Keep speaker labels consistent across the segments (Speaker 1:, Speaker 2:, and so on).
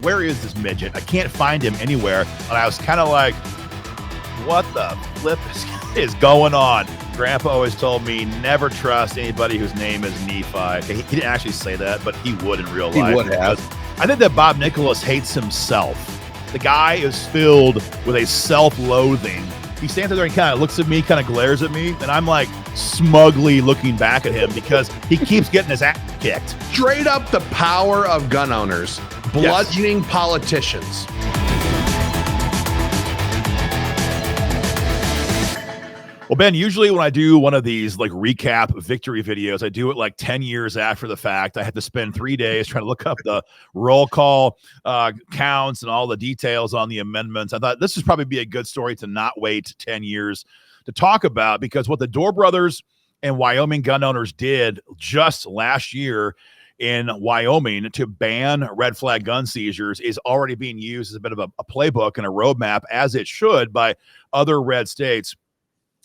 Speaker 1: Where is this midget? I can't find him anywhere. And I was kind of like, what the flip is going on? Grandpa always told me never trust anybody whose name is Nephi. He didn't actually say that, but he would in real life.
Speaker 2: He would have.
Speaker 1: I think that Bob Nicholas hates himself. The guy is filled with a self-loathing. He stands there and kind of looks at me, kind of glares at me, and I'm like smugly looking back at him because he keeps getting his ass kicked.
Speaker 2: Straight up the power of gun owners. Bludgeoning politicians.
Speaker 1: Well, Ben, usually when I do one of these like recap victory videos, I do it like 10 years after the fact. I had to spend 3 days trying to look up the roll call counts and all the details on the amendments. I thought this would probably be a good story to not wait 10 years to talk about, because what the Dorr brothers and Wyoming gun owners did just last year in Wyoming to ban red flag gun seizures is already being used as a bit of a playbook and a roadmap, as it should, by other red states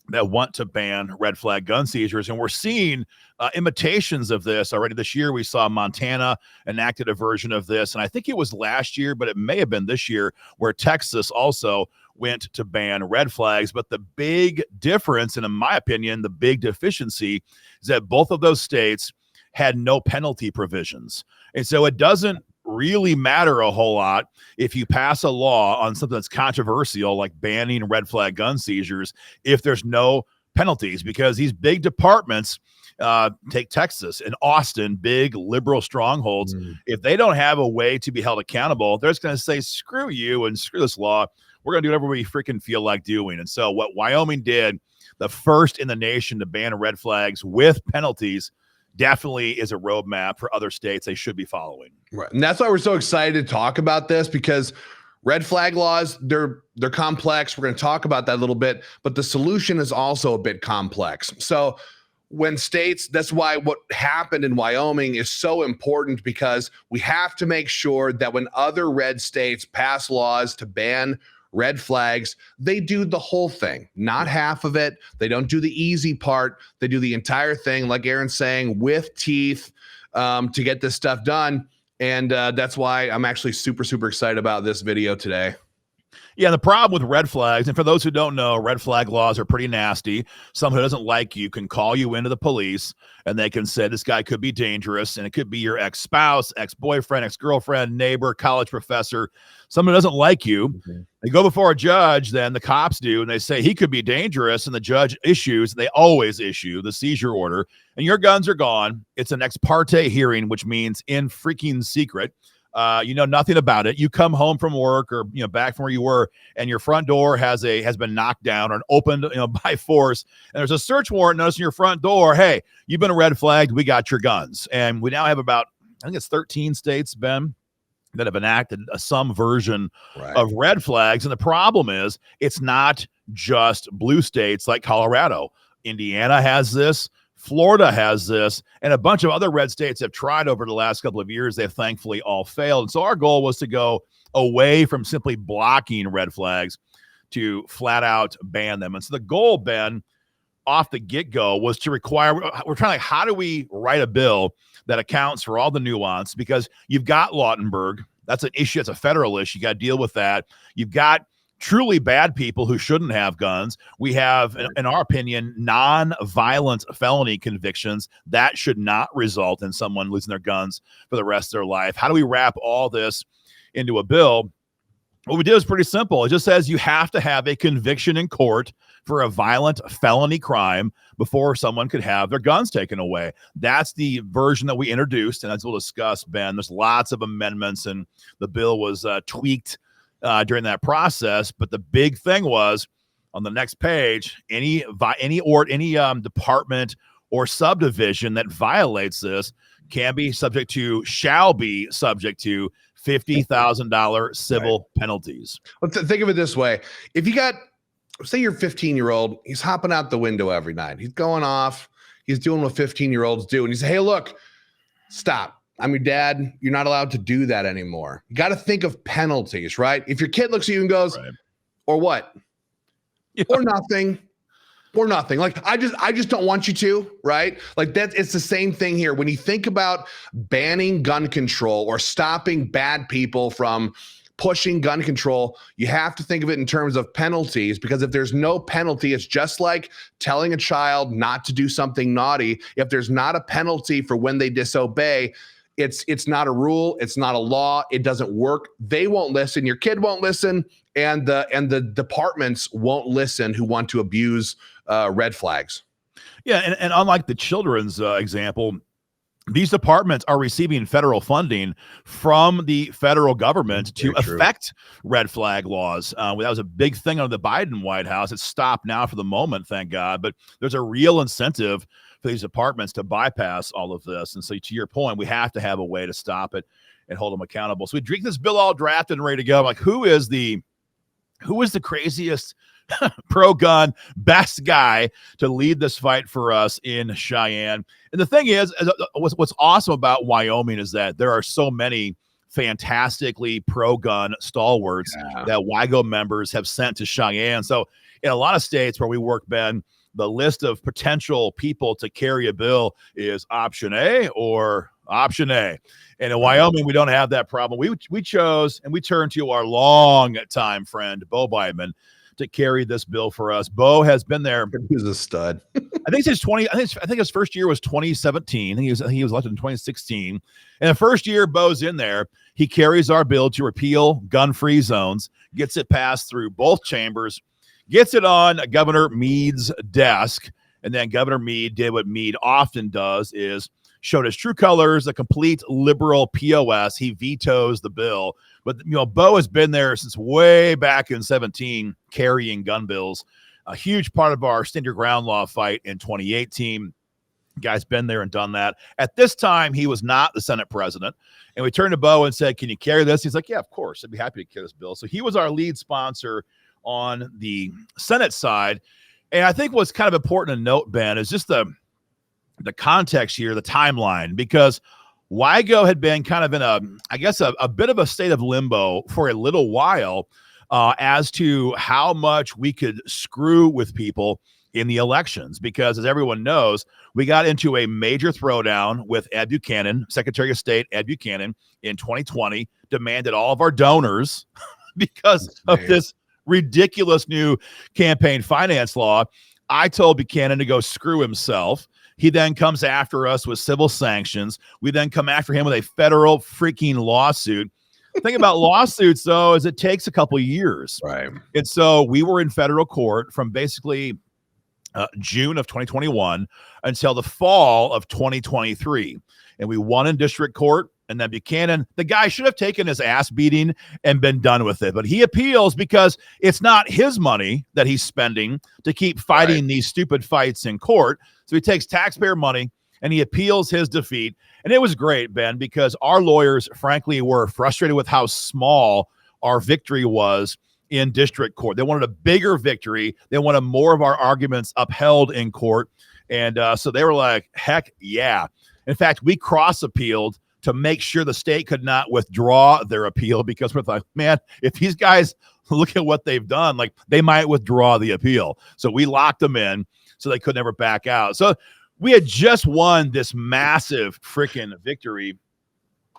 Speaker 1: that want to ban red flag gun seizures. And we're seeing imitations of this already this year. We saw Montana enacted a version of this, and I think it was last year, but it may have been this year, where Texas also went to ban red flags. But the big difference, and in my opinion, the big deficiency, is that both of those states had no penalty provisions. And so it doesn't really matter a whole lot if you pass a law on something that's controversial, like banning red flag gun seizures, if there's no penalties, because these big departments, take Texas and Austin, big liberal strongholds, if they don't have a way to be held accountable, they're just going to say, screw you and screw this law. We're going to do whatever we freaking feel like doing. And so what Wyoming did, the first in the nation to ban red flags with penalties, definitely is a roadmap for other states they should be following.
Speaker 2: Right. And that's why we're so excited to talk about this, because red flag laws, they're complex. We're going to talk about that a little bit, but the solution is also a bit complex. So when states, that's why what happened in Wyoming is so important, because we have to make sure that when other red states pass laws to ban red flags, they do the whole thing, not half of it. They don't do the easy part. They do the entire thing, like Aaron's saying, with teeth, to get this stuff done. And that's why I'm actually super, super excited about this video today.
Speaker 1: Yeah, the problem with red flags, and for those who don't know, red flag laws are pretty nasty. Someone who doesn't like you can call you into the police, and they can say this guy could be dangerous, and it could be your ex-spouse, ex-boyfriend, ex-girlfriend, neighbor, college professor, someone who doesn't like you. They go before a judge, then the cops do, and they say he could be dangerous, and the judge issues, and they always issue the seizure order, and your guns are gone. It's an ex parte hearing, which means in freaking secret. You know nothing about it. You come home from work, or back from where you were, and your front door has been knocked down or opened by force, and there's a search warrant notice in your front door. Hey, you've been red flagged. We got your guns. And we now have about, I think it's 13 states, Ben, that have enacted some version of red flags. And the problem is, it's not just blue states like Colorado. Indiana has this. Florida has this, and a bunch of other red states have tried over the last couple of years. They've thankfully all failed. And so our goal was to go away from simply blocking red flags to flat out ban them. And so the goal, Ben, off the get-go was to require, we're trying to, how do we write a bill that accounts for all the nuance? Because you've got Lautenberg. That's an issue. It's a federal issue. You got to deal with that. You've got truly bad people who shouldn't have guns. We have, in our opinion, non-violent felony convictions that should not result in someone losing their guns for the rest of their life. How do we wrap all this into a bill? What we did is pretty simple. It just says you have to have a conviction in court for a violent felony crime before someone could have their guns taken away. That's the version that we introduced, and as we'll discuss, Ben, there's lots of amendments, and the bill was tweaked during that process. But the big thing was, on the next page, any department or subdivision that violates this shall be subject to $50,000 civil penalties.
Speaker 2: Well, think of it this way. If you got, say your 15-year-old, he's hopping out the window every night. He's going off. He's doing what 15-year-olds do. And he says, hey, look, stop. I'm your dad. You're not allowed to do that anymore. You got to think of penalties, right? If your kid looks at you and goes, or what? Yeah. Or nothing. or nothing. Like, I just don't want you to, right? Like it's the same thing here. When you think about banning gun control or stopping bad people from pushing gun control, you have to think of it in terms of penalties, because if there's no penalty, it's just like telling a child not to do something naughty. If there's not a penalty for when they disobey, it's not a rule, it's not a law, it doesn't work. They won't listen, your kid won't listen, and the departments won't listen who want to abuse red flags.
Speaker 1: Yeah, and unlike the children's example, these departments are receiving federal funding from the federal government to affect red flag laws. That was a big thing under the Biden White House. It's stopped now for the moment, thank God. But there's a real incentive for these departments to bypass all of this. And so to your point, we have to have a way to stop it and hold them accountable. So we drink this bill all drafted and ready to go. I'm like, who is the craziest pro-gun best guy to lead this fight for us in Cheyenne? And the thing is, what's awesome about Wyoming is that there are so many fantastically pro-gun stalwarts that WYGO members have sent to Cheyenne. So in a lot of states where we work, Ben, the list of potential people to carry a bill is option A or option A. And in Wyoming, we don't have that problem. We chose and we turned to our long-time friend, Bo Bidman, to carry this bill for us. Bo has been there.
Speaker 2: He's a stud.
Speaker 1: I think his first year was 2017. He was elected in 2016. And the first year Bo's in there, he carries our bill to repeal gun-free zones, gets it passed through both chambers, gets it on Governor Mead's desk, and then Governor Mead did what Mead often does, is showed his true colors, a complete liberal POS. He vetoes the bill. But, Bo has been there since way back in 2017, carrying gun bills. A huge part of our stand your ground law fight in 2018. Guy's been there and done that. At this time, he was not the Senate president. And we turned to Bo and said, can you carry this? He's like, yeah, of course. I'd be happy to carry this bill. So he was our lead sponsor on the Senate side. And I think what's kind of important to note, Ben, is just the context here, the timeline, because WYGO had been kind of in a bit of a state of limbo for a little while as to how much we could screw with people in the elections. Because as everyone knows, we got into a major throwdown with Ed Buchanan, Secretary of State Ed Buchanan, in 2020, demanded all of our donors because of this ridiculous new campaign finance law. I told Buchanan to go screw himself. He then comes after us with civil sanctions. We then come after him with a federal freaking lawsuit. The thing about lawsuits, though, is it takes a couple of years.
Speaker 2: Right.
Speaker 1: And so we were in federal court from basically June of 2021 until the fall of 2023. And we won in district court. And then Buchanan, the guy should have taken his ass beating and been done with it. But he appeals because it's not his money that he's spending to keep fighting these stupid fights in court. So he takes taxpayer money and he appeals his defeat. And it was great, Ben, because our lawyers, frankly, were frustrated with how small our victory was in district court. They wanted a bigger victory. They wanted more of our arguments upheld in court. And so they were like, heck yeah. In fact, we cross-appealed to make sure the state could not withdraw their appeal, because we're like, man, if these guys look at what they've done, like, they might withdraw the appeal. So we locked them in so they could never back out. So we had just won this massive freaking victory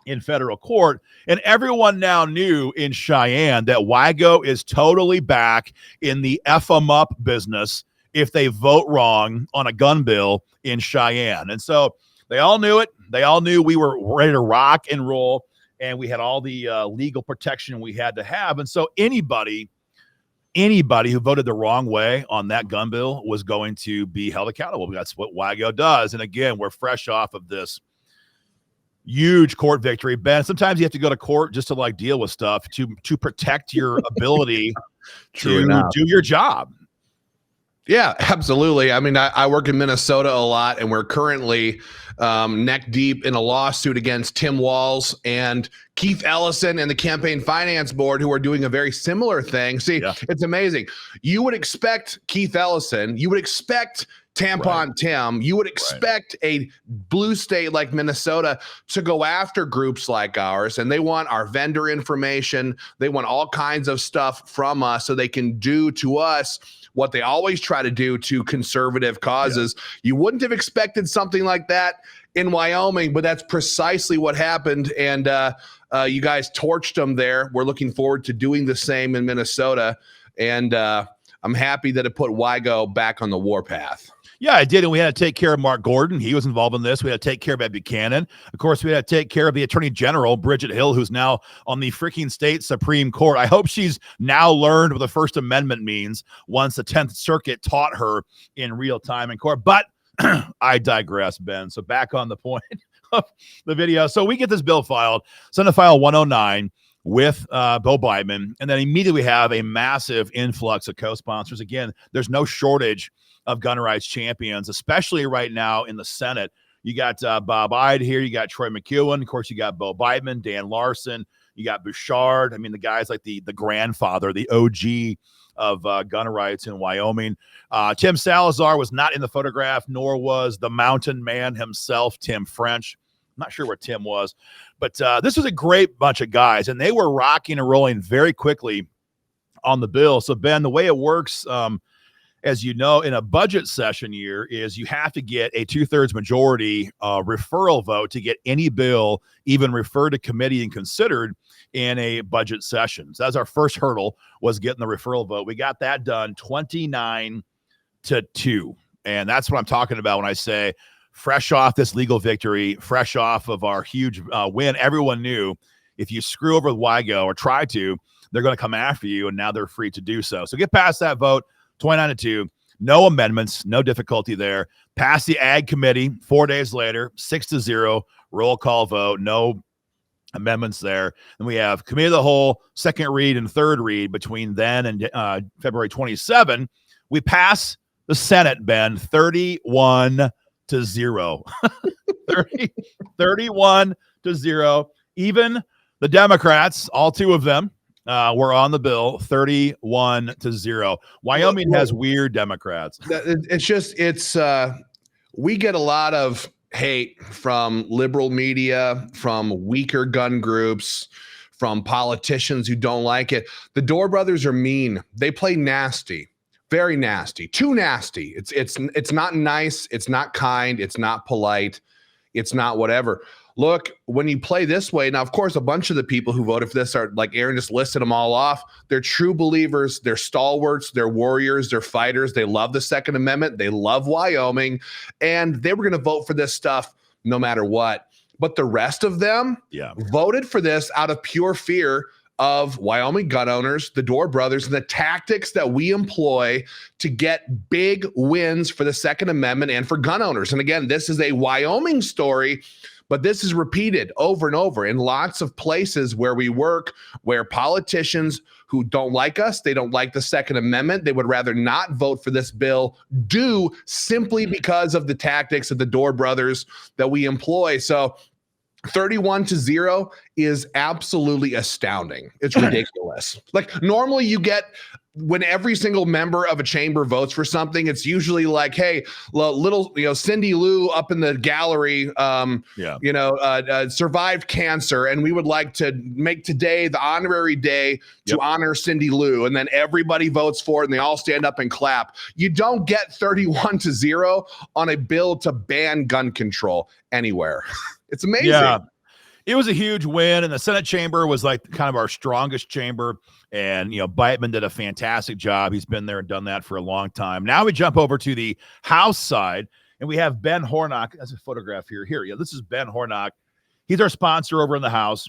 Speaker 1: in federal court, and everyone now knew in Cheyenne that WYGO is totally back in the F 'em up business if they vote wrong on a gun bill in Cheyenne. And so they all knew it. They all knew we were ready to rock and roll, and we had all the legal protection we had to have. And so anybody who voted the wrong way on that gun bill was going to be held accountable. That's what WYGO does. And again, we're fresh off of this huge court victory. Ben, sometimes you have to go to court just to deal with stuff to protect your ability to do your job.
Speaker 2: Yeah, absolutely. I mean, I work in Minnesota a lot, and we're currently neck deep in a lawsuit against Tim Walz and Keith Ellison and the Campaign Finance Board, who are doing a very similar thing. See, It's amazing. You would expect Keith Ellison, you would expect Tampon Tim, you would expect a blue state like Minnesota to go after groups like ours, and they want our vendor information. They want all kinds of stuff from us so they can do to us what they always try to do to conservative causes. You wouldn't have expected something like that in Wyoming, but that's precisely what happened. And you guys torched them there. We're looking forward to doing the same in Minnesota. And I'm happy that it put WYGO back on the warpath.
Speaker 1: Yeah, I did. And we had to take care of Mark Gordon. He was involved in this. We had to take care of Ed Buchanan. Of course, we had to take care of the Attorney General, Bridget Hill, who's now on the freaking state Supreme Court. I hope she's now learned what the First Amendment means once the 10th Circuit taught her in real time in court. But I digress, Ben. So back on the point of the video. So we get this bill filed, Senate File 109 with Bo Biden, and then immediately we have a massive influx of co-sponsors. Again, there's no shortage of gun rights champions, especially right now in the Senate. You got Bob Ide here. You got Troy McEwen. Of course, you got Bo Biden, Dan Larson. You got Bouchard. I mean, the guy's like the grandfather, the OG of gun rights in Wyoming. Tim Salazar was not in the photograph, nor was the mountain man himself, Tim French. I'm not sure where Tim was, but this was a great bunch of guys, and they were rocking and rolling very quickly on the bill. So, Ben, the way it works, as you know, in a budget session year is you have to get a 2/3 majority referral vote to get any bill even referred to committee and considered in a budget session. So that's our first hurdle, was getting the referral vote. We got that done 29-2. And that's what I'm talking about when I say fresh off this legal victory, fresh off of our huge win. Everyone knew if you screw over with WYGO or try to, they're going to come after you, and now they're free to do so. So get past that vote. 29-2, no amendments, no difficulty there. Pass the Ag Committee 4 days later, 6-0, roll call vote, no amendments there. And we have Committee of the Whole, second read and third read between then and February 27. We pass the Senate, Ben, 31-0. 31-0. Even the Democrats, all two of them, we're on the bill 31-0. Wyoming has weird Democrats.
Speaker 2: We get a lot of hate from liberal media, from weaker gun groups, from politicians who don't like it. The Dorr brothers are mean. They play nasty, very nasty, too nasty. It's not nice. It's not kind. It's not polite. It's not whatever. Look, when you play this way, now, of course, a bunch of the people who voted for this are, like Aaron just listed them all off. They're true believers. They're stalwarts. They're warriors. They're fighters. They love the Second Amendment. They love Wyoming. And they were going to vote for this stuff no matter what. But the rest of them voted for this out of pure fear of Wyoming gun owners, the Dorr brothers, and the tactics that we employ to get big wins for the Second Amendment and for gun owners. And again, this is a Wyoming story, but this is repeated over and over in lots of places where we work, where politicians who don't like us, they don't like the Second Amendment, they would rather not vote for this bill, do simply because of the tactics of the Dorr brothers that we employ. So 31-0 is absolutely astounding. It's ridiculous. Like, normally you get, when every single member of a chamber votes for something, it's usually like, hey, little, Cindy Lou up in the gallery, survived cancer, and we would like to make today the honorary day to honor Cindy Lou. And then everybody votes for it, and they all stand up and clap. You don't get 31-0 on a bill to ban gun control anywhere. It's amazing.
Speaker 1: Yeah. It was a huge win, and the Senate chamber was like kind of our strongest chamber. And, Beitman did a fantastic job. He's been there and done that for a long time. Now we jump over to the House side, and we have Ben Hornock. That's a photograph here. This is Ben Hornock. He's our sponsor over in the House.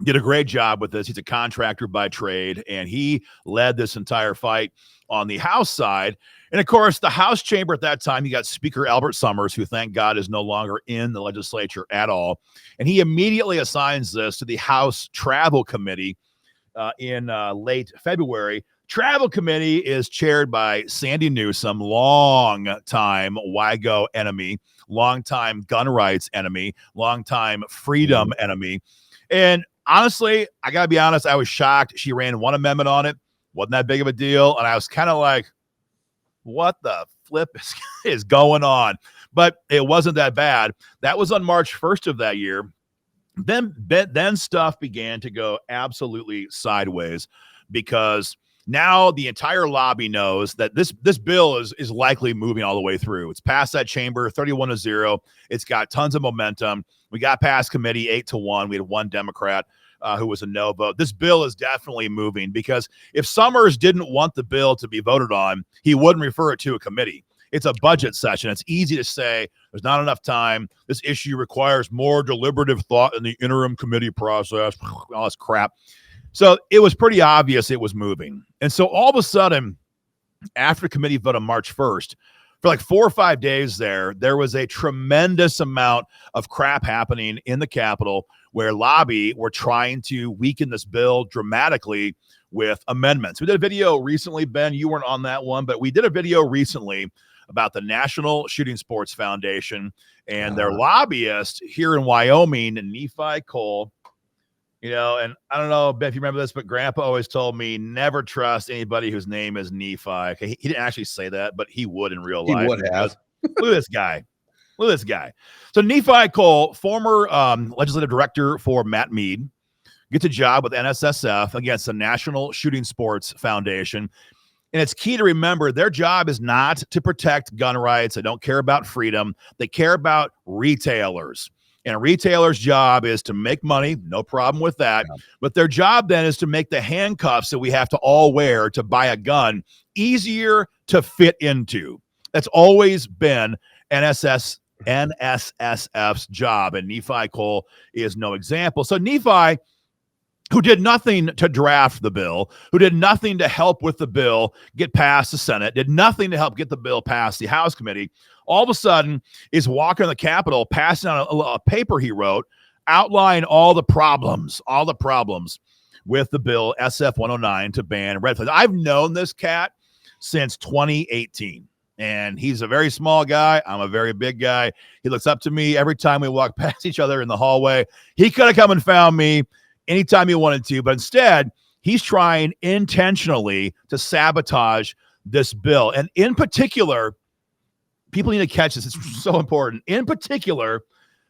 Speaker 1: Did a great job with this. He's a contractor by trade, and he led this entire fight on the House side. And of course, the House chamber at that time, you got Speaker Albert Summers, who, thank God, is no longer in the legislature at all. And he immediately assigns this to the House Travel Committee in late February. Travel committee is chaired by Sandy Newsom, long-time WYGO enemy, long-time gun rights enemy, long-time freedom enemy. And honestly, I got to be honest, I was shocked. She ran one amendment on it. Wasn't that big of a deal. And I was kind of like, what the flip is going on? But it wasn't that bad. That was on March 1st of that year. Then stuff began to go absolutely sideways, because now the entire lobby knows that this bill is likely moving all the way through. It's passed that chamber 31-0. It's got tons of momentum. We got past committee 8-1. We had one Democrat who was a no vote. This bill is definitely moving, because if Summers didn't want the bill to be voted on, he wouldn't refer it to a committee. It's a budget session. It's easy to say there's not enough time. This issue requires more deliberative thought in the interim committee process, all this crap. So it was pretty obvious it was moving. And so all of a sudden, after committee vote on March 1st, for like 4 or 5 days there was a tremendous amount of crap happening in the Capitol, where lobby were trying to weaken this bill dramatically with amendments. We did a video recently, Ben, you weren't on that one, but we did a video recently about the National Shooting Sports Foundation and their lobbyist here in Wyoming, Nephi Cole. You know, and I don't know, Ben, if you remember this, but Grandpa always told me never trust anybody whose name is Nephi. Okay, he didn't actually say that, but he would in real life.
Speaker 2: He would have.
Speaker 1: Look at this guy. Look at this guy. So Nephi Cole, former legislative director for Matt Mead, gets a job with NSSF, against the National Shooting Sports Foundation. And it's key to remember their job is not to protect gun rights. They don't care about freedom. They care about retailers. And a retailer's job is to make money. No problem with that. Yeah. But their job then is to make the handcuffs that we have to all wear to buy a gun easier to fit into. That's always been NSSF's job. And Nephi Cole is no example. So Nephi, who did nothing to draft the bill, who did nothing to help with the bill get past the Senate, did nothing to help get the bill past the House committee, all of a sudden is walking the Capitol, passing out a paper he wrote, outlining all the problems with the bill SF 109 to ban red flags. I've known this cat since 2018. And he's a very small guy. I'm a very big guy. He looks up to me every time we walk past each other in the hallway. He could have come and found me anytime he wanted to, but instead, he's trying intentionally to sabotage this bill. And in particular, people need to catch this. It's so important. In particular,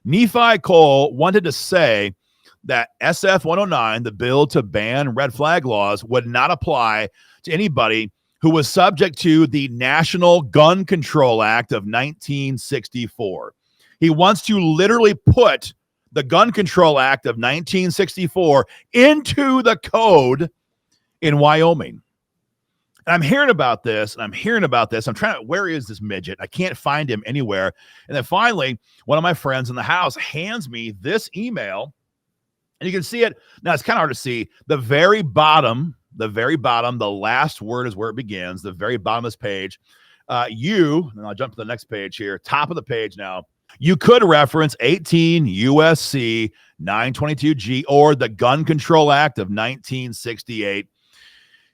Speaker 1: Nephi Cole wanted to say that SF 109, the bill to ban red flag laws, would not apply to anybody who was subject to the National Gun Control Act of 1964. He wants to literally put the Gun Control Act of 1964 into the code in Wyoming. And I'm hearing about this. I'm trying to, where is this midget? I can't find him anywhere. And then finally, one of my friends in the house hands me this email. And you can see it. Now, it's kind of hard to see. The very bottom, the last word is where it begins. The very bottom of this page. And I'll jump to the next page here. Top of the page now. You could reference 18 USC 922G or the Gun Control Act of 1968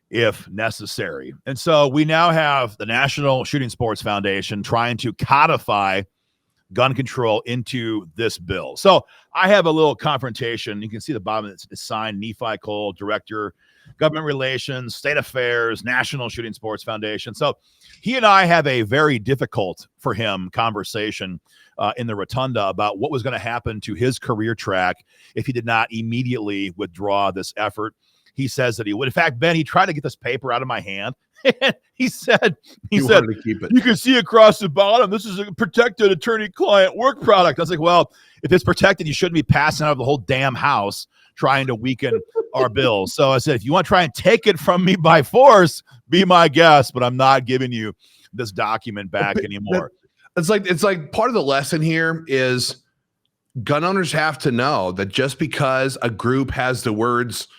Speaker 1: if necessary. And so we now have the National Shooting Sports Foundation trying to codify gun control into this bill. So I have a little confrontation. You can see the bottom, it's signed Nephi Cole, Director, Government Relations, State Affairs, National Shooting Sports Foundation. So he and I have a very difficult for him conversation in the rotunda about what was going to happen to his career track if he did not immediately withdraw this effort. He says that he would. In fact, Ben, he tried to get this paper out of my hand. he said,
Speaker 2: to keep it.
Speaker 1: You can see across the bottom, this is a protected attorney-client work product. I was like, well, if it's protected, you shouldn't be passing out of the whole damn house trying to weaken our bills. So I said, if you want to try and take it from me by force, be my guest, but I'm not giving you this document back anymore.
Speaker 2: It's like part of the lesson here is gun owners have to know that just because a group has the words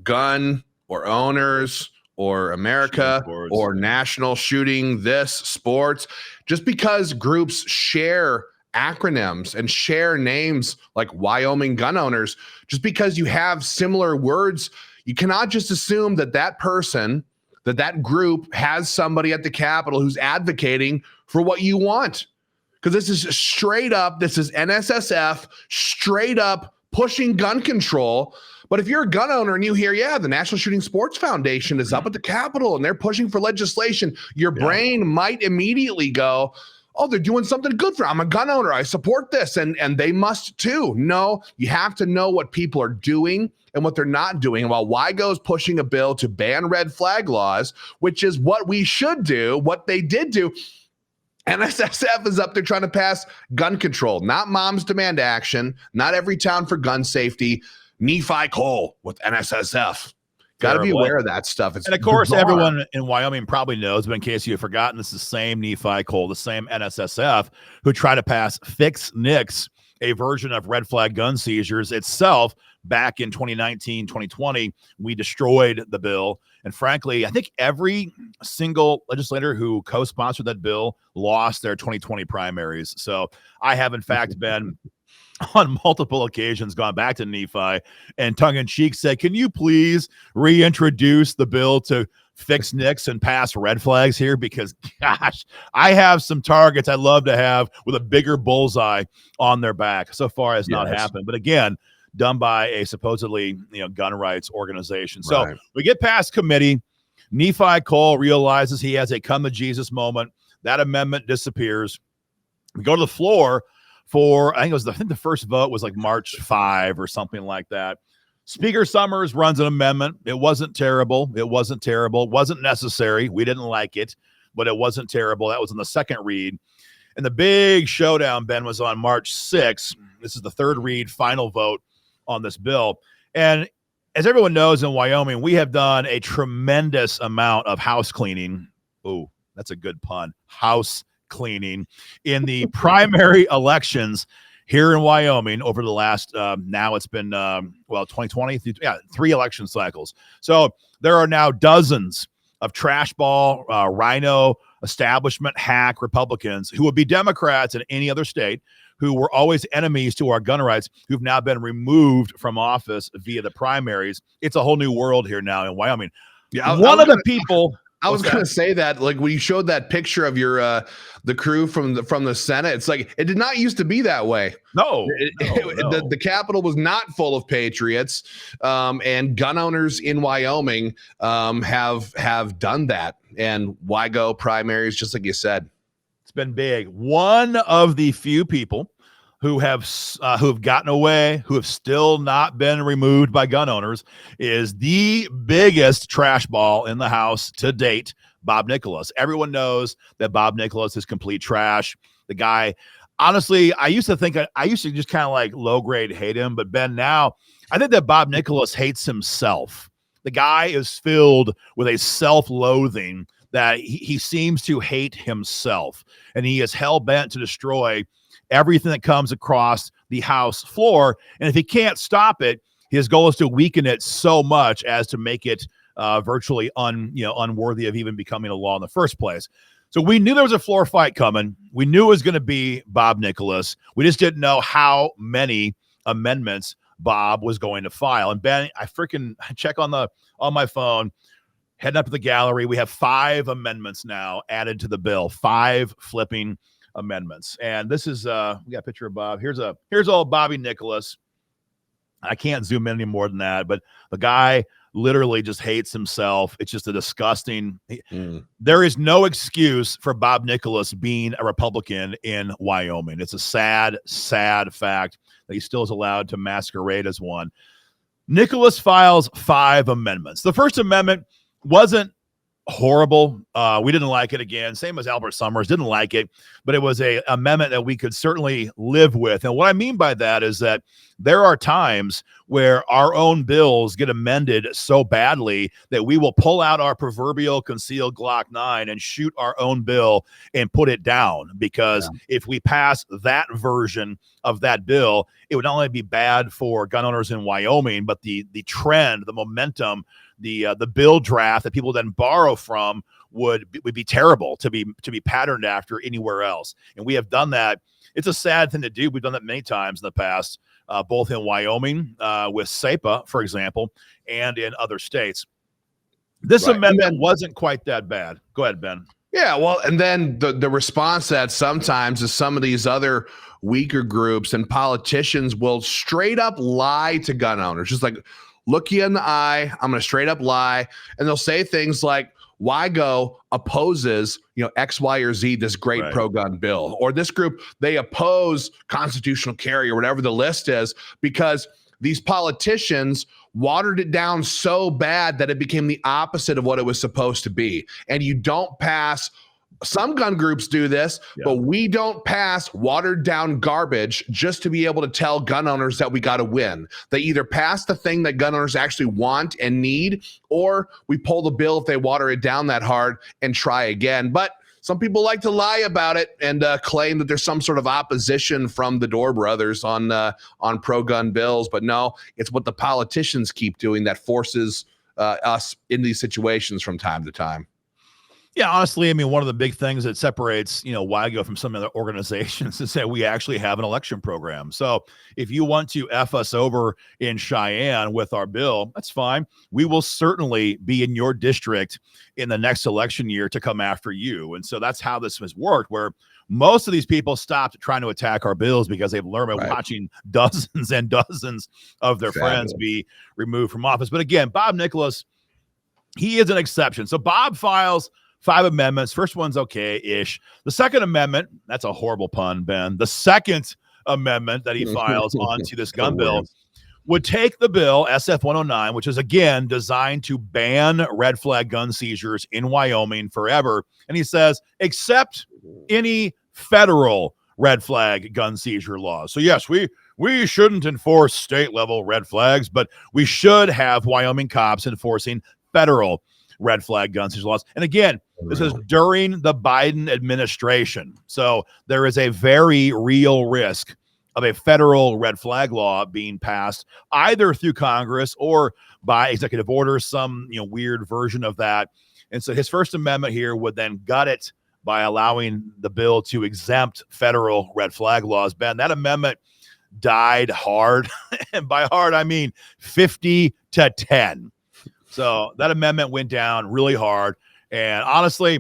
Speaker 2: gun or owners or America or national shooting this sports, just because groups share acronyms and share names like Wyoming gun owners, just because you have similar words, you cannot just assume that that person that group has somebody at the Capitol who's advocating for what you want. Because this is straight up, this is NSSF, straight up pushing gun control. But if you're a gun owner and you hear, yeah, the National Shooting Sports Foundation is up at the Capitol and they're pushing for legislation, your brain might immediately go, oh, they're doing something good for, I'm a gun owner, I support this, and they must too. No, you have to know what people are doing and what they're not doing. While WYGO is pushing a bill to ban red flag laws, which is what we should do, what they did do, NSSF is up there trying to pass gun control, not Moms Demand Action, not Every Town for Gun Safety, Nephi Cole with NSSF. Got to be aware of that stuff.
Speaker 1: And of course, everyone in Wyoming probably knows, but in case you've forgotten, this is the same Nephi Cole, the same NSSF who tried to pass Fix NICS, a version of Red Flag Gun Seizures itself. Back in 2019, 2020, we destroyed the bill. And frankly, I think every single legislator who co-sponsored that bill lost their 2020 primaries. So I have, in fact, been on multiple occasions gone back to Nephi and tongue-in-cheek said, can you please reintroduce the bill to fix NICS and pass red flags here? Because, gosh, I have some targets I'd love to have with a bigger bullseye on their back. So far has not happened. But again, done by a supposedly, gun rights organization. So we get past committee. Nephi Cole realizes he has a come to Jesus moment. That amendment disappears. We go to the floor for, I think the first vote was like March 5 or something like that. Speaker Summers runs an amendment. It wasn't terrible. It wasn't necessary. We didn't like it, but it wasn't terrible. That was in the second read. And the big showdown, Ben, was on March 6th. This is the third read, final vote on this bill. And as everyone knows, in Wyoming, we have done a tremendous amount of house cleaning. Oh, that's a good pun. House cleaning in the primary elections here in Wyoming over the last, now it's been, 2020, 3 election cycles. So there are now dozens of trash ball, rhino, establishment hack Republicans who would be Democrats in any other state, who were always enemies to our gun rights, who've now been removed from office via the primaries. It's a whole new world here now in Wyoming. Yeah, one of the people.
Speaker 2: I was going to say that, like, when you showed that picture of your the crew from the Senate, it's like it did not used to be that way.
Speaker 1: No,
Speaker 2: The Capitol was not full of patriots, and gun owners in Wyoming have done that. And WYGO primaries, just like you said,
Speaker 1: it's been big. One of the few people who have gotten away, who have still not been removed by gun owners, is the biggest trash ball in the House to date, Bob Nicholas. Everyone knows that Bob Nicholas is complete trash. The guy, honestly, I used to just kind of like low grade hate him, but Ben, now I think that Bob Nicholas hates himself. The guy is filled with a self-loathing that he seems to hate himself, and he is hell-bent to destroy everything that comes across the House floor. And if he can't stop it, his goal is to weaken it so much as to make it virtually unworthy of even becoming a law in the first place. So we knew there was a floor fight coming. We knew it was going to be Bob Nicholas. We just didn't know how many amendments Bob was going to file. And Ben, I check on my phone, heading up to the gallery. We have 5 amendments now added to the bill. 5 flipping amendments. And this is we got a picture of Bob. Here's old Bobby Nicholas. I can't zoom in any more than that, but the guy literally just hates himself. It's just a disgusting. There is no excuse for Bob Nicholas being a Republican in Wyoming. It's a sad, sad fact that he still is allowed to masquerade as one. Nicholas files 5 amendments. The first amendment wasn't horrible. We didn't like it. Again, same as Albert Summers, didn't like it, but it was a amendment that we could certainly live with. And what I mean by that is that there are times where our own bills get amended so badly that we will pull out our proverbial concealed Glock 9 and shoot our own bill and put it down, because if we pass that version of that bill, it would not only be bad for gun owners in Wyoming, but the trend, the momentum, the bill draft that people then borrow from would be terrible to be patterned after anywhere else. And we have done that. It's a sad thing to do. We've done that many times in the past, both in Wyoming with SEPA, for example, and in other states. This
Speaker 2: Right.
Speaker 1: amendment wasn't quite that bad. Go ahead, Ben.
Speaker 2: Yeah, well, and then the response that sometimes is some of these other weaker groups and politicians will straight up lie to gun owners. Just like, look you in the eye, I'm going to straight up lie. And they'll say things like, WYGO opposes, X, Y, or Z, this great pro-gun bill, or this group, they oppose constitutional carry, or whatever the list is, because these politicians watered it down so bad that it became the opposite of what it was supposed to be. And you don't pass, some gun groups do this, but we don't pass watered down garbage just to be able to tell gun owners that we got to win. They either pass the thing that gun owners actually want and need, or we pull the bill if they water it down that hard and try again. But some people like to lie about it and claim that there's some sort of opposition from the Dorr brothers on pro-gun bills. But no, it's what the politicians keep doing that forces us in these situations from time to time.
Speaker 1: Yeah, honestly, I mean, one of the big things that separates, WYGO from some other organizations is that we actually have an election program. So if you want to F us over in Cheyenne with our bill, that's fine. We will certainly be in your district in the next election year to come after you. And so that's how this has worked, where most of these people stopped trying to attack our bills because they've learned by watching dozens and dozens of their friends be removed from office. But again, Bob Nicholas, he is an exception. So Bob files 5 amendments. First one's okay-ish. The second amendment, that's a horrible pun, Ben. The second amendment that he files onto this gun bill would take the bill, SF 109, which is, again, designed to ban red flag gun seizures in Wyoming forever. And he says, except any federal red flag gun seizure laws. So, yes, we shouldn't enforce state-level red flags, but we should have Wyoming cops enforcing federal red flag gun seizure laws. And again, this is during the Biden administration. So there is a very real risk of a federal red flag law being passed either through Congress or by executive order, some weird version of that. And so his first amendment here would then gut it by allowing the bill to exempt federal red flag laws. Ben, that amendment died hard. And by hard, I mean 50-10. So that amendment went down really hard. And honestly,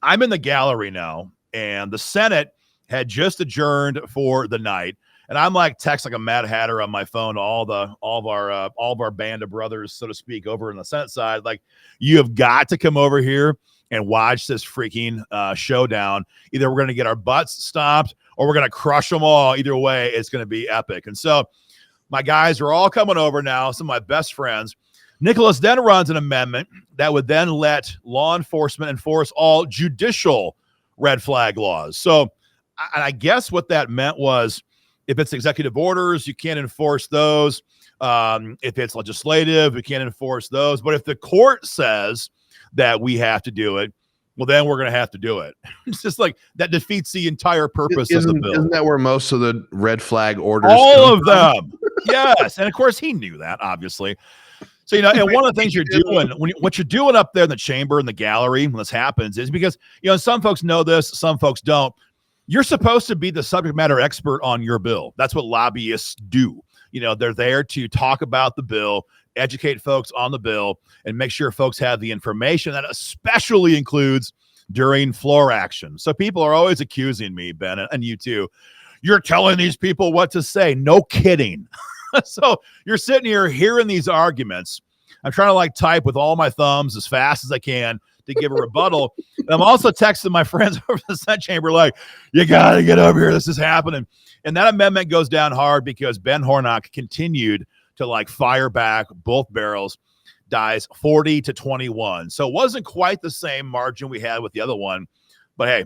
Speaker 1: I'm in the gallery now, and the Senate had just adjourned for the night. And I'm like text like a Mad Hatter on my phone to all of our band of brothers, so to speak, over on the Senate side. Like, you have got to come over here and watch this freaking showdown. Either we're going to get our butts stomped or we're going to crush them all. Either way, it's going to be epic. And so my guys are all coming over now, some of my best friends. Nicholas then runs an amendment that would then let law enforcement enforce all judicial red flag laws. So I guess what that meant was, if it's executive orders, you can't enforce those. If it's legislative, we can't enforce those. But if the court says that we have to do it, well, then we're going to have to do it. It's just like that defeats the entire purpose of the bill.
Speaker 2: Isn't that where most of the red flag orders
Speaker 1: all of them. Yes. And of course, he knew that, obviously. So, and one of the things you're doing, what you're doing up there in the chamber, in the gallery, when this happens, is because, some folks know this, some folks don't. You're supposed to be the subject matter expert on your bill. That's what lobbyists do. They're there to talk about the bill, educate folks on the bill, and make sure folks have the information that especially includes during floor action. So people are always accusing me, Ben, and you too. You're telling these people what to say. No kidding. So you're sitting here hearing these arguments. I'm trying to type with all my thumbs as fast as I can to give a rebuttal. And I'm also texting my friends over the Senate chamber, like, you got to get over here. This is happening. And that amendment goes down hard because Ben Hornock continued to fire back both barrels, dies 40-21. So it wasn't quite the same margin we had with the other one, but hey,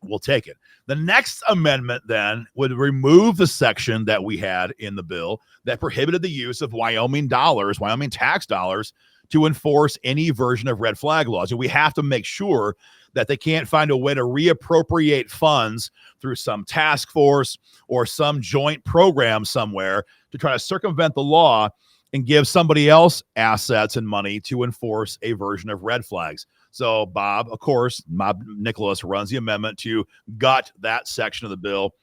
Speaker 1: we'll take it. The next amendment then would remove the section that we had in the bill that prohibited the use of Wyoming tax dollars, to enforce any version of red flag laws. And we have to make sure that they can't find a way to reappropriate funds through some task force or some joint program somewhere to try to circumvent the law and give somebody else assets and money to enforce a version of red flags. So Bob Nicholas runs the amendment to gut that section of the bill.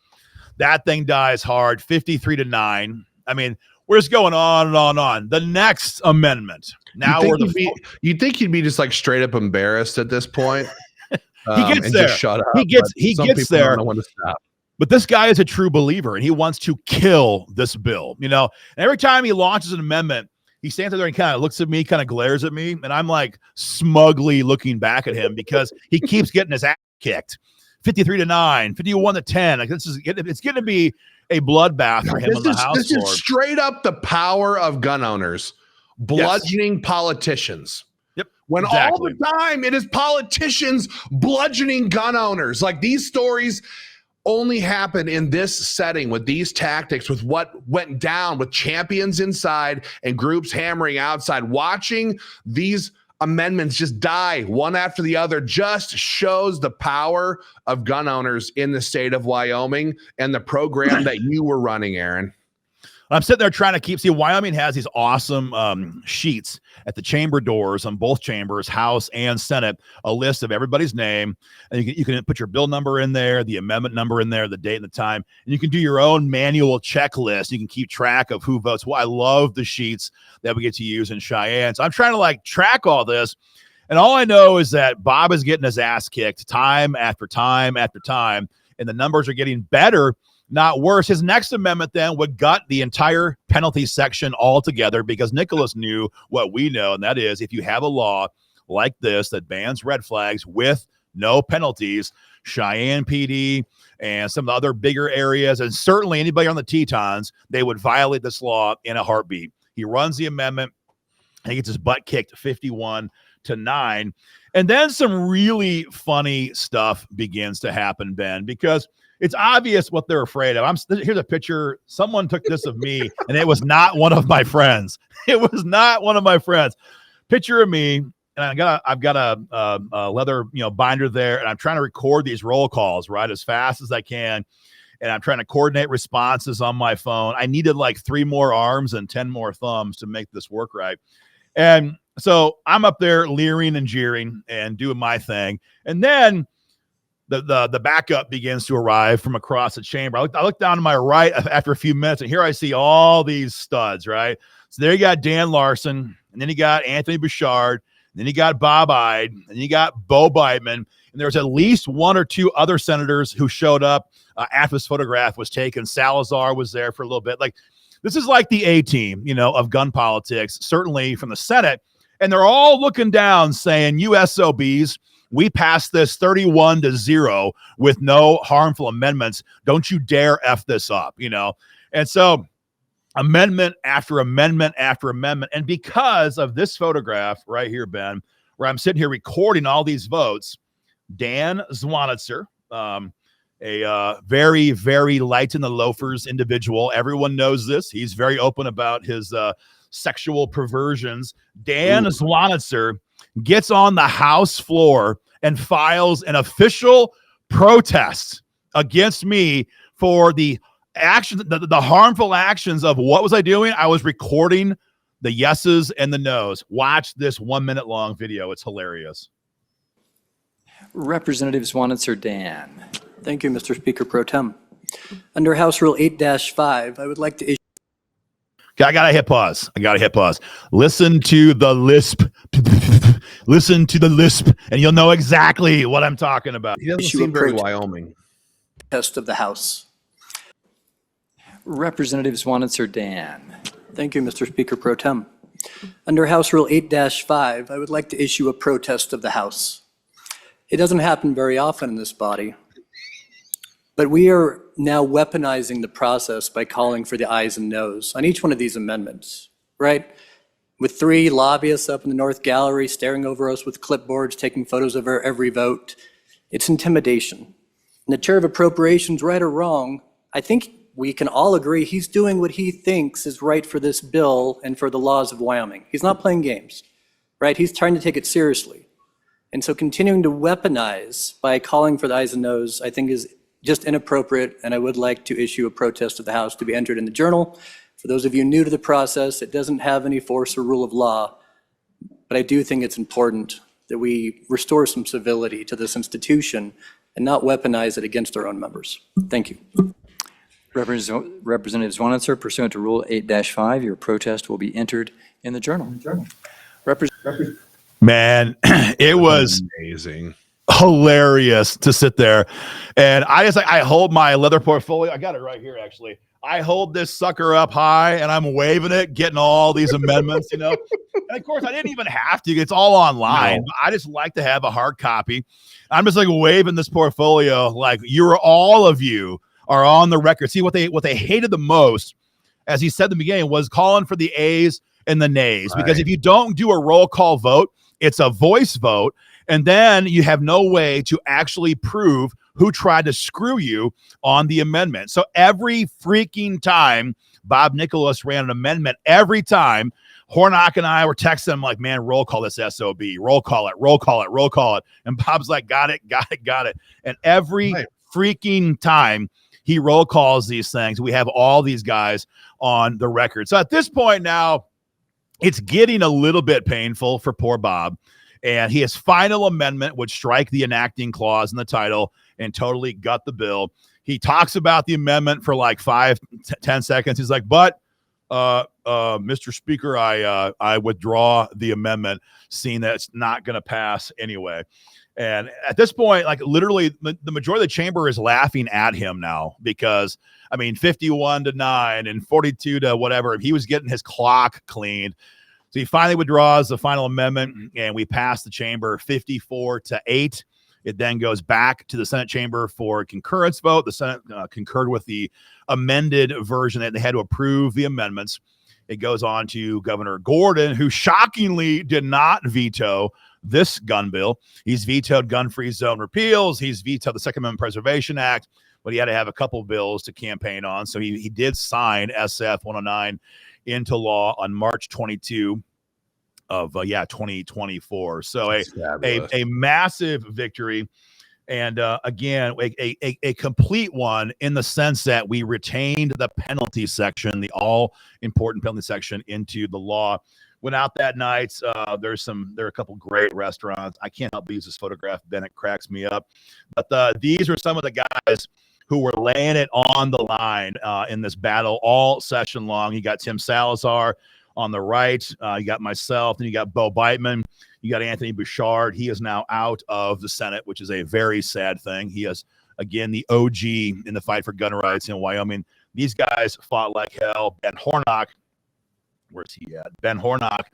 Speaker 1: That thing dies hard, 53-9. I mean, we're just going on and on and on. The next amendment. Now
Speaker 2: you'd think he'd be just like straight up embarrassed at this point.
Speaker 1: He gets
Speaker 2: and
Speaker 1: there.
Speaker 2: Just shut up.
Speaker 1: He gets there.
Speaker 2: Don't know when to stop.
Speaker 1: But this guy is a true believer, and he wants to kill this bill. You know, and every time he launches an amendment, he stands there and kind of looks at me, kind of glares at me, and I'm like smugly looking back at him because he keeps getting his ass kicked. 53-9, 51-10. Like it's going to be a bloodbath for him on the House floor.
Speaker 2: This is straight up the power of gun owners bludgeoning politicians.
Speaker 1: Yep.
Speaker 2: When all the time it is politicians bludgeoning gun owners. Like these stories only happen in this setting with these tactics, with what went down with champions inside and groups hammering outside. Watching these amendments just die one after the other just shows the power of gun owners in the state of Wyoming and the program that you were running, Aaron.
Speaker 1: I'm sitting there trying to see Wyoming has these awesome sheets at the chamber doors on both chambers, House and Senate, a list of everybody's name. And you can put your bill number in there, the amendment number in there, the date and the time. And you can do your own manual checklist. You can keep track of who votes. Well, I love the sheets that we get to use in Cheyenne. So I'm trying to like track all this. And all I know is that Bob is getting his ass kicked time after time after time. And the numbers are getting better, not worse. His next amendment then would gut the entire penalty section altogether because Nicholas knew what we know, and that is if you have a law like this that bans red flags with no penalties, Cheyenne PD and some of the other bigger areas, and certainly anybody on the Tetons, they would violate this law in a heartbeat. He runs the amendment, and he gets his butt kicked 51-9. And then some really funny stuff begins to happen, Ben, because it's obvious what they're afraid of. Here's a picture. Someone took this of me, and it was not one of my friends. It was not one of my friends. Picture of me, and I've got a leather binder there, and I'm trying to record these roll calls right as fast as I can, and I'm trying to coordinate responses on my phone. I needed like 3 more arms and 10 more thumbs to make this work right, and so I'm up there leering and jeering and doing my thing, and then the backup begins to arrive from across the chamber. I look down to my right after a few minutes, and here I see all these studs, right? So there you got Dan Larson, and then you got Anthony Bouchard, and then you got Bob Ide, and you got Bo Biteman, and there's at least 1 or 2 other senators who showed up after this photograph was taken. Salazar was there for a little bit. Like, this is like the A-team, of gun politics, certainly from the Senate, and they're all looking down saying, "You SOBs, we passed this 31-0 with no harmful amendments. Don't you dare F this up," And so amendment after amendment after amendment. And because of this photograph right here, Ben, where I'm sitting here recording all these votes, Dan Zwanitzer, a very, very light in the loafers individual. Everyone knows this. He's very open about his sexual perversions. Dan Zwanitzer gets on the House floor and files an official protest against me for the action, the harmful actions of what was I doing? I was recording the yeses and the nos. Watch this 1 minute long video. It's hilarious.
Speaker 3: Representative Zwanitzer Dan. Thank you, Mr. Speaker Pro Tem. Under House Rule 8-5, I would like to issue.
Speaker 1: I gotta hit pause. Listen to the lisp. Listen to the lisp, and you'll know exactly what I'm talking about.
Speaker 2: He doesn't seem very Wyoming.
Speaker 3: Test of the House. Representative Zwanitzer Dan. Thank you, Mr. Speaker Pro Tem. Under House Rule 8-5, I would like to issue a protest of the House. It doesn't happen very often in this body, but we are now weaponizing the process by calling for the ayes and noes on each one of these amendments, right? With 3 lobbyists up in the North Gallery staring over us with clipboards, taking photos of our every vote. It's intimidation. And the chair of appropriations, right or wrong, I think we can all agree he's doing what he thinks is right for this bill and for the laws of Wyoming. He's not playing games, right? He's trying to take it seriously. And so continuing to weaponize by calling for the ayes and noes, I think is just inappropriate, and I would like to issue a protest of the House to be entered in the journal. For those of you new to the process, it doesn't have any force or rule of law, but I do think it's important that we restore some civility to this institution and not weaponize it against our own members. Thank you.
Speaker 4: Representative Zwanitzer, pursuant to Rule 8-5, your protest will be entered in the journal.
Speaker 1: Man, it was
Speaker 2: amazing,
Speaker 1: hilarious to sit there. And I hold my leather portfolio. I got it right here, actually. I hold this sucker up high and I'm waving it, getting all these amendments, And of course, I didn't even have to. It's all online.
Speaker 2: No.
Speaker 1: I just like to have a hard copy. I'm just like waving this portfolio like all of you are on the record. See, what they hated the most, as he said in the beginning, was calling for the A's and the nays. Right. Because if you don't do a roll call vote, it's a voice vote. And then you have no way to actually prove who tried to screw you on the amendment. So every freaking time Bob Nicholas ran an amendment, every time Hornock and I were texting him like, man, roll call this SOB, roll call it, roll call it, roll call it. And Bob's like, got it. And every freaking time he roll calls these things, we have all these guys on the record. So at this point now, it's getting a little bit painful for poor Bob. And his final amendment would strike the enacting clause in the title and totally gut the bill. He talks about the amendment for like 5-10 seconds. He's like, but Mr. Speaker, I withdraw the amendment, seeing that it's not going to pass anyway. And at this point, like literally the majority of the chamber is laughing at him now because, 51-9 and 42 to whatever, he was getting his clock cleaned. So he finally withdraws the final amendment and we pass the chamber 54-8. It then goes back to the Senate chamber for a concurrence vote. The Senate concurred with the amended version that they had to approve the amendments. It goes on to Governor Gordon, who shockingly did not veto this gun bill. He's vetoed gun-free zone repeals. He's vetoed the Second Amendment Preservation Act, but he had to have a couple of bills to campaign on. So he did sign SF 109 into law on March 22 of 2024. So a massive victory. And again, a complete one in the sense that we retained the penalty section, the all important penalty section into the law. Went out that night. There are a couple great restaurants. I can't help but use this photograph. Bennett cracks me up. But these are some of the guys who were laying it on the line in this battle all session long. You got Tim Salazar on the right. You got myself, and you got Bo Beitman. You got Anthony Bouchard. He is now out of the Senate, which is a very sad thing. He is, again, the OG in the fight for gun rights in Wyoming. These guys fought like hell. Ben Hornock, where's he at? Ben Hornock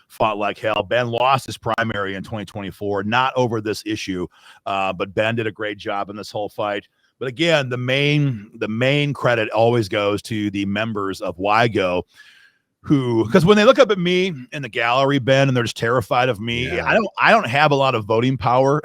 Speaker 1: fought like hell. Ben lost his primary in 2024, not over this issue, but Ben did a great job in this whole fight. But again, the main credit always goes to the members of WYGO, because when they look up at me in the gallery, Ben, and they're just terrified of me. Yeah. I don't have a lot of voting power,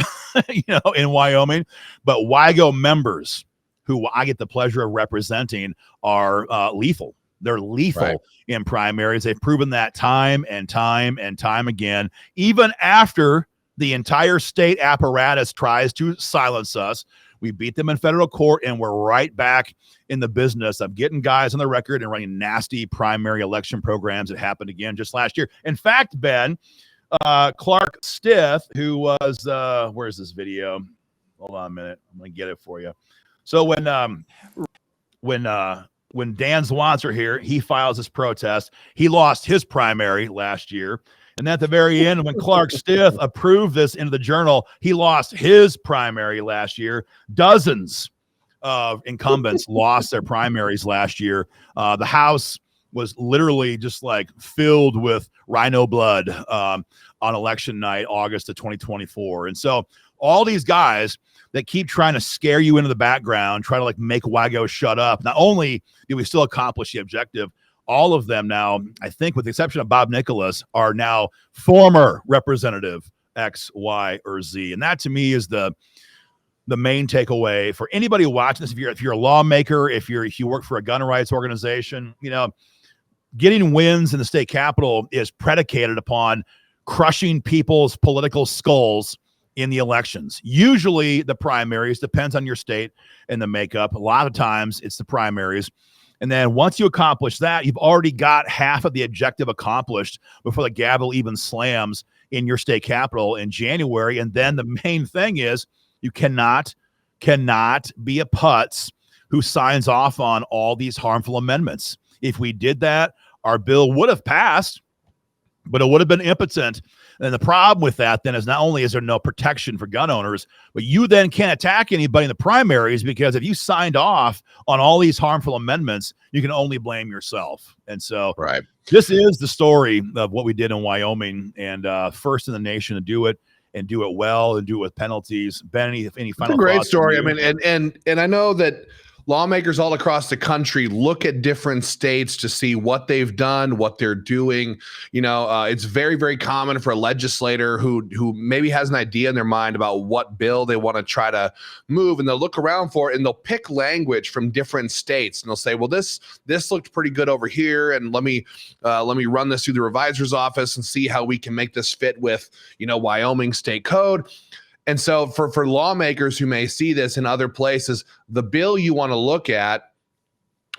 Speaker 1: in Wyoming, but WYGO members who I get the pleasure of representing are lethal. They're lethal in primaries. They've proven that time and time and time again, even after the entire state apparatus tries to silence us. We beat them in federal court, and we're right back in the business of getting guys on the record and running nasty primary election programs that happened again just last year. In fact, Ben, Clark Stith, who was, where's this video? Hold on a minute. I'm going to get it for you. So when Dan Zwanzer here, he files his protest. He lost his primary last year. And at the very end, when Clark Stith approved this into the journal, he lost his primary last year. Dozens of incumbents lost their primaries last year. The House was literally just like filled with rhino blood on election night, August of 2024. And so all these guys that keep trying to scare you into the background, try to like make WYGO shut up. Not only did we still accomplish the objective, all of them now, I think with the exception of Bob Nicholas, are now former representative X, Y, or Z. And that to me is the main takeaway for anybody watching this. If you're a lawmaker, if you work for a gun rights organization, getting wins in the state capitol is predicated upon crushing people's political skulls in the elections. Usually the primaries, depends on your state and the makeup. A lot of times it's the primaries. And then once you accomplish that, you've already got half of the objective accomplished before the gavel even slams in your state capitol in January. And then the main thing is you cannot be a putz who signs off on all these harmful amendments. If we did that, our bill would have passed, but it would have been impotent. And the problem with that then is not only is there no protection for gun owners, but you then can't attack anybody in the primaries, because if you signed off on all these harmful amendments, you can only blame yourself. And so this is the story of what we did in Wyoming, and first in the nation to do it, and do it well, and do it with penalties. Ben, any final thoughts?
Speaker 2: It's a great story. I mean, and I know that lawmakers all across the country look at different states to see what they've done, what they're doing. You know, it's very, very common for a legislator who maybe has an idea in their mind about what bill they want to try to move, and they'll look around for it, and they'll pick language from different states, and they'll say, well, this looked pretty good over here, and let me run this through the revisor's office and see how we can make this fit with, you know, Wyoming state code. And so for lawmakers who may see this in other places, the bill you want to look at,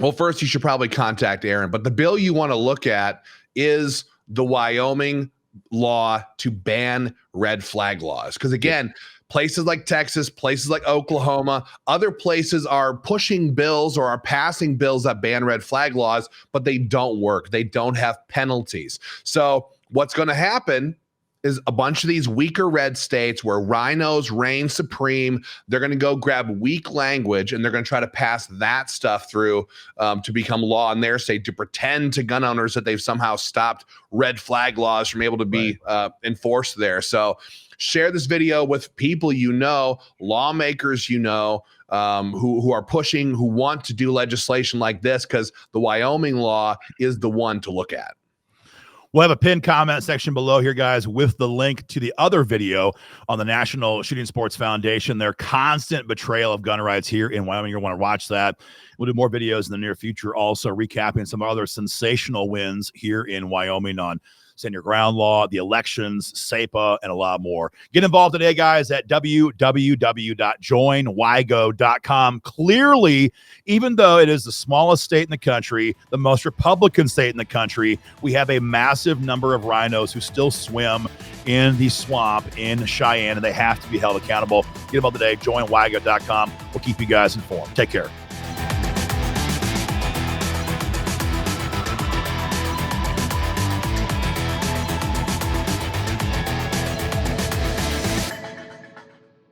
Speaker 2: well, first you should probably contact Aaron, but the bill you want to look at is the Wyoming law to ban red flag laws. Because again, places like Texas, places like Oklahoma, other places are pushing bills or are passing bills that ban red flag laws, but they don't work. They don't have penalties. So what's going to happen is a bunch of these weaker red states where rhinos reign supreme, they're going to go grab weak language and they're going to try to pass that stuff through to become law in their state, to pretend to gun owners that they've somehow stopped red flag laws from able to be enforced there. So share this video with people you know, lawmakers you know, who are pushing, who want to do legislation like this, because the Wyoming law is the one to look at.
Speaker 1: We'll have a pinned comment section below here, guys, with the link to the other video on the National Shooting Sports Foundation, their constant betrayal of gun rights here in Wyoming. You'll want to watch that. We'll do more videos in the near future, also recapping some other sensational wins here in Wyoming on Stand Your Ground law, the elections, SEPA, and a lot more. Get involved today, guys, at www.joinwygo.com. Clearly, even though it is the smallest state in the country, the most Republican state in the country, we have a massive number of rhinos who still swim in the swamp in Cheyenne, and they have to be held accountable. Get involved today, joinwygo.com. We'll keep you guys informed. Take care.